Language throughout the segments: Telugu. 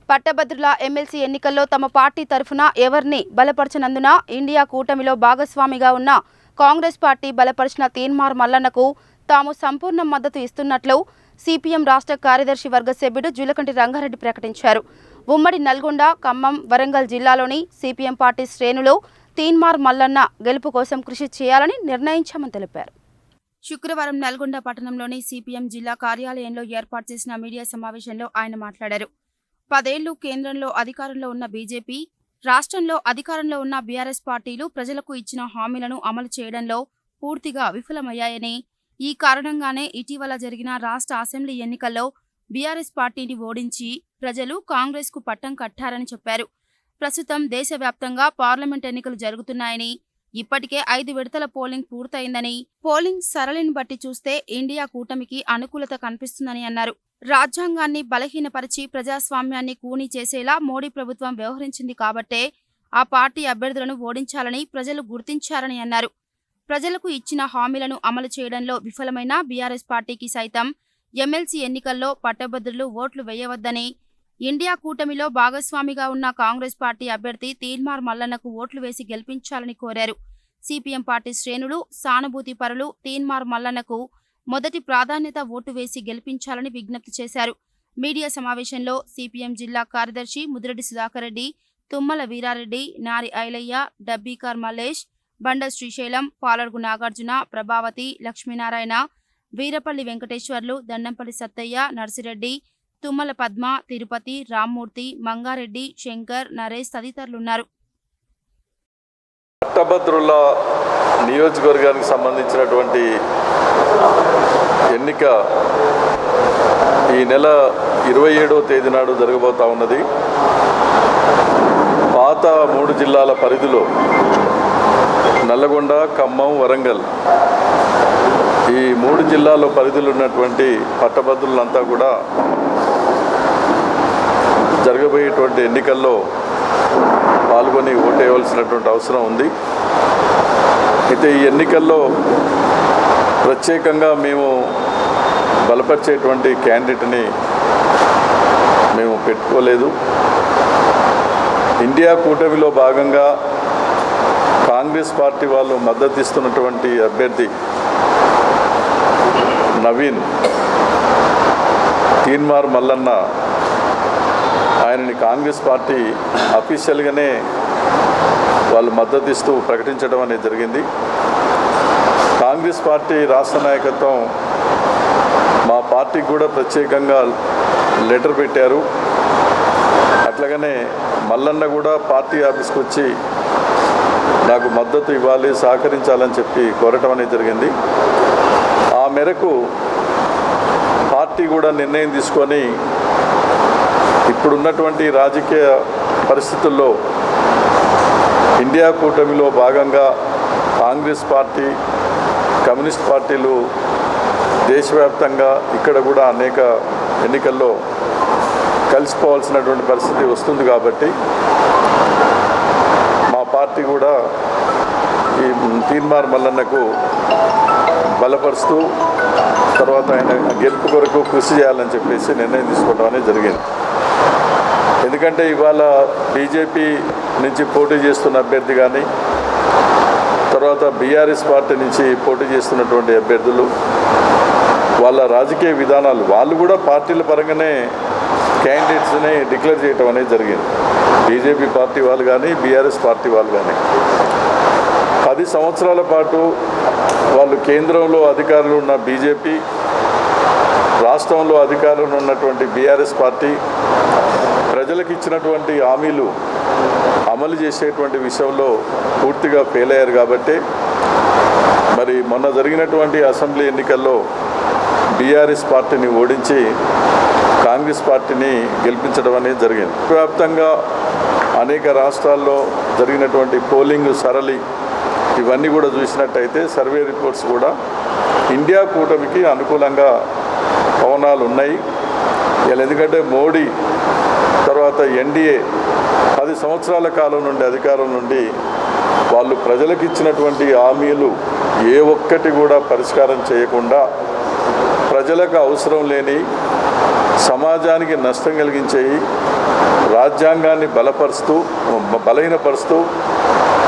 పట్టభద్రుల ఎమ్మెల్సీ ఎన్నికల్లో తమ పార్టీ తరఫున ఎవరిని బలపరచనందున ఇండియా కూటమిలో భాగస్వామిగా ఉన్న కాంగ్రెస్ పార్టీ బలపరిచిన తీన్మార్ మల్లన్నకు తాము సంపూర్ణ మద్దతు ఇస్తున్నట్లు సిపిఎం రాష్ట్ర కార్యదర్శి వర్గ సభ్యుడు జులకంటి రంగారెడ్డి ప్రకటించారు. ఉమ్మడి నల్గొండ, ఖమ్మం, వరంగల్ జిల్లాలోని సిపిఎం పార్టీ శ్రేణులు తీన్మార్ మల్లన్న గెలుపు కోసం కృషి చేయాలని నిర్ణయించామని తెలిపారు. శుక్రవారం నల్గొండ పట్టణంలోని సిపిఎం జిల్లా కార్యాలయంలో ఏర్పాటు చేసిన మీడియా సమావేశంలో ఆయన మాట్లాడారు. 10 ఏళ్లు కేంద్రంలో అధికారంలో ఉన్న బీజేపీ, రాష్ట్రంలో అధికారంలో ఉన్న బీఆర్ఎస్ పార్టీలు ప్రజలకు ఇచ్చిన హామీలను అమలు చేయడంలో పూర్తిగా విఫలమయ్యాయని, ఈ కారణంగానే ఇటీవల జరిగిన రాష్ట్ర అసెంబ్లీ ఎన్నికల్లో బీఆర్ఎస్ పార్టీని ఓడించి ప్రజలు కాంగ్రెస్కు పట్టం కట్టారని చెప్పారు. ప్రస్తుతం దేశవ్యాప్తంగా పార్లమెంట్ ఎన్నికలు జరుగుతున్నాయని, ఇప్పటికే 5 విడతల పోలింగ్ పూర్తయిందని, పోలింగ్ సరళిని బట్టి చూస్తే ఇండియా కూటమికి అనుకూలత కనిపిస్తుందని అన్నారు. రాజ్యాంగాన్ని బలహీనపరిచి ప్రజాస్వామ్యాన్ని కూనీ చేసేలా మోడీ ప్రభుత్వం వ్యవహరించింది కాబట్టే ఆ పార్టీ అభ్యర్థులను ఓడించాలని ప్రజలు గుర్తించారని అన్నారు. ప్రజలకు ఇచ్చిన హామీలను అమలు చేయడంలో విఫలమైన బీఆర్ఎస్ పార్టీకి సైతం ఎమ్మెల్సీ ఎన్నికల్లో పట్టభద్రులు ఓట్లు వేయవద్దని, ఇండియా కూటమిలో భాగస్వామిగా ఉన్న కాంగ్రెస్ పార్టీ అభ్యర్థి తీన్మార్ మల్లన్నకు ఓట్లు వేసి గెలిపించాలని కోరారు. సిపిఎం పార్టీ శ్రేణులు, సానుభూతి పరులు తీన్మార్ మల్లన్నకు మొదటి ప్రాధాన్యత ఓటు వేసి గెలిపించాలని విజ్ఞప్తి చేశారు. మీడియా సమావేశంలో సిపిఎం జిల్లా కార్యదర్శి ముదిరెడ్డి సుధాకర్ రెడ్డి, తుమ్మల వీరారెడ్డి, నారి ఐలయ్య, డబ్బీకార్ మల్లేష్, బండ శ్రీశైలం, పాలర్గు నాగార్జున, ప్రభావతి, లక్ష్మీనారాయణ, వీరపల్లి వెంకటేశ్వర్లు, దండంపల్లి సత్తయ్య, నర్సిరెడ్డి, తుమ్మల పద్మ, తిరుపతి, రామ్మూర్తి, మంగారెడ్డి, శంకర్, నరేష్ తదితరులున్నారు. పట్టభద్రుల నియోజకవర్గానికి సంబంధించినటువంటి ఎన్నిక ఈ నెల 27వ తేదీ నాడు జరగబోతా ఉన్నది. పాత 3 జిల్లాల పరిధిలో నల్లగొండ, ఖమ్మం, వరంగల్ ఈ 3 జిల్లాల పరిధిలో ఉన్నటువంటి పట్టభద్రులంతా కూడా జరగబోయేటువంటి ఎన్నికల్లో పాల్గొని ఓటేయవలసినటువంటి అవసరం ఉంది. అయితే ఈ ఎన్నికల్లో ప్రత్యేకంగా మేము బలపరిచేటువంటి క్యాండిడేట్ని మేము పెట్టుకోలేదు. ఇండియా కూటమిలో భాగంగా కాంగ్రెస్ పార్టీ వాళ్ళు మద్దతు ఇస్తున్నటువంటి అభ్యర్థి నవీన్ తీన్మార్ మల్లన్న, ఆయనని కాంగ్రెస్ పార్టీ అఫీషియల్గానే వాళ్ళు మద్దతు ఇస్తూ ప్రకటించడం అనేది జరిగింది. కాంగ్రెస్ పార్టీ రాష్ట్ర నాయకత్వం మా పార్టీకి కూడా ప్రత్యేకంగా లెటర్ పెట్టారు. అట్లాగనే మల్లన్న కూడా పార్టీ ఆఫీస్కి వచ్చి నాకు మద్దతు ఇవ్వాలి, సహకరించాలని చెప్పి కోరటం అనేది జరిగింది. ఆ మేరకు పార్టీ కూడా నిర్ణయం తీసుకొని ఇప్పుడున్నటువంటి రాజకీయ పరిస్థితుల్లో ఇండియా కూటమిలో భాగంగా కాంగ్రెస్ పార్టీ, కమ్యూనిస్ట్ పార్టీలు దేశవ్యాప్తంగా ఇక్కడ కూడా అనేక ఎన్నికల్లో కలిసిపోవాల్సినటువంటి పరిస్థితి వస్తుంది కాబట్టి మా పార్టీ కూడా ఈ తీన్మార్ మల్లన్నకు బలపరుస్తూ తర్వాత ఆయన గెలుపు కొరకు కృషి చేయాలని చెప్పేసి నిర్ణయం తీసుకోవడం అనేది జరిగింది. ఎందుకంటే ఇవాళ బీజేపీ నుంచి పోటీ చేస్తున్న అభ్యర్థి కానీ, తర్వాత బీఆర్ఎస్ పార్టీ నుంచి పోటీ చేస్తున్నటువంటి అభ్యర్థులు వాళ్ళ రాజకీయ విధానాలు వాళ్ళు కూడా పార్టీల పరంగానే క్యాండిడేట్స్ని డిక్లేర్ చేయడం అనేది జరిగింది. బీజేపీ పార్టీ వాళ్ళు కానీ, బీఆర్ఎస్ పార్టీ వాళ్ళు కానీ 10 సంవత్సరాల పాటు వాళ్ళు కేంద్రంలో అధికారులు ఉన్న బీజేపీ, రాష్ట్రంలో అధికారంలో ఉన్నటువంటి బీఆర్ఎస్ పార్టీ ప్రజలకు ఇచ్చినటువంటి హామీలు అమలు చేసేటువంటి విషయంలో పూర్తిగా ఫెయిల్ అయ్యారు. కాబట్టి మరి మొన్న జరిగినటువంటి అసెంబ్లీ ఎన్నికల్లో బీఆర్ఎస్ పార్టీని ఓడించి కాంగ్రెస్ పార్టీని గెలిపించడం అనేది జరిగింది. వ్యాప్తంగా అనేక రాష్ట్రాల్లో జరిగినటువంటి పోలింగ్ సరళి ఇవన్నీ కూడా చూసినట్టయితే సర్వే రిపోర్ట్స్ కూడా ఇండియా కూటమికి అనుకూలంగా పవనాలు ఉన్నాయి. ఎందుకంటే మోడీ తర్వాత ఎన్డీఏ 10 సంవత్సరాల కాలం నుండి అధికారం నుండి వాళ్ళు ప్రజలకు ఇచ్చినటువంటి హామీలు ఏ ఒక్కటి కూడా పరిష్కారం చేయకుండా ప్రజలకు అవసరం లేని, సమాజానికి నష్టం కలిగించేవి రాజ్యాంగాన్ని బలహీనపరుస్తూ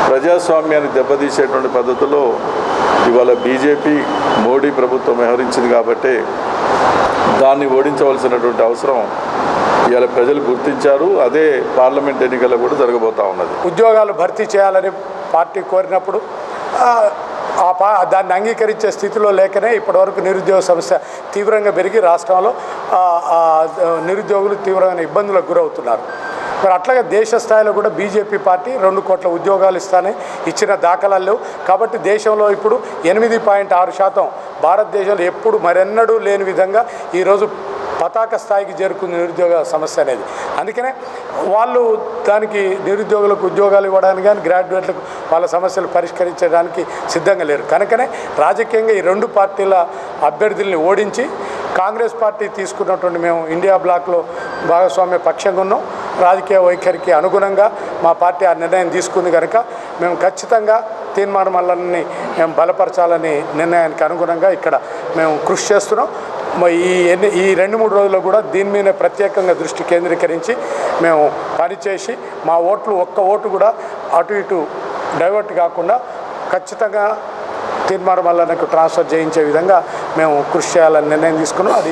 ప్రజాస్వామ్యాన్ని దెబ్బతీసేటువంటి పద్ధతిలో ఇవాళ బీజేపీ మోడీ ప్రభుత్వం వ్యవహరించింది కాబట్టి దాన్ని ఓడించవలసినటువంటి అవసరం ఇవాళ ప్రజలు గుర్తించారు. అదే పార్లమెంట్ ఎన్నికల్లో కూడా జరగబోతూ ఉన్నది. ఉద్యోగాలు భర్తీ చేయాలని పార్టీ కోరినప్పుడు దాన్ని అంగీకరించే స్థితిలో లేకనే ఇప్పటివరకు నిరుద్యోగ సమస్య తీవ్రంగా పెరిగి రాష్ట్రంలో నిరుద్యోగులు తీవ్రమైన ఇబ్బందులకు గురవుతున్నారు. మరి అట్లాగే దేశ స్థాయిలో కూడా బీజేపీ పార్టీ 2 కోట్ల ఉద్యోగాలు ఇచ్చిన దాఖలాలు లేవు. కాబట్టి దేశంలో ఇప్పుడు 8.6% భారతదేశంలో ఎప్పుడు మరెన్నడూ లేని విధంగా ఈరోజు పతాక స్థాయికి చేరుకుంది నిరుద్యోగ సమస్య అనేది. అందుకనే వాళ్ళు దానికి నిరుద్యోగులకు ఉద్యోగాలు ఇవ్వడానికి కానీ గ్రాడ్యుయేట్లకు వాళ్ళ సమస్యలు పరిష్కరించడానికి సిద్ధంగా లేరు. కనుకనే రాజకీయంగా ఈ 2 పార్టీల అభ్యర్థుల్ని ఓడించి కాంగ్రెస్ పార్టీ తీసుకున్నటువంటి మేము ఇండియా బ్లాక్లో భాగస్వామ్య పక్షంగా ఉన్నాం. రాజకీయ వైఖరికి అనుగుణంగా మా పార్టీ ఆ నిర్ణయం తీసుకుంది కనుక మేము ఖచ్చితంగా తీన్మార్ మల్లన్నని మేము బలపరచాలని నిర్ణయానికి అనుగుణంగా ఇక్కడ మేము కృషి చేస్తున్నాం. ఈ 2-3 రోజుల్లో కూడా దీని మీద ప్రత్యేకంగా దృష్టి కేంద్రీకరించి మేము పనిచేసి మా ఒక్క ఓటు కూడా అటు ఇటు డైవర్ట్ కాకుండా ఖచ్చితంగా తీన్మార్ మల్లన్నకు ట్రాన్స్ఫర్ చేయించే విధంగా మేము కృషి చేయాలని నిర్ణయం తీసుకున్నాం. అది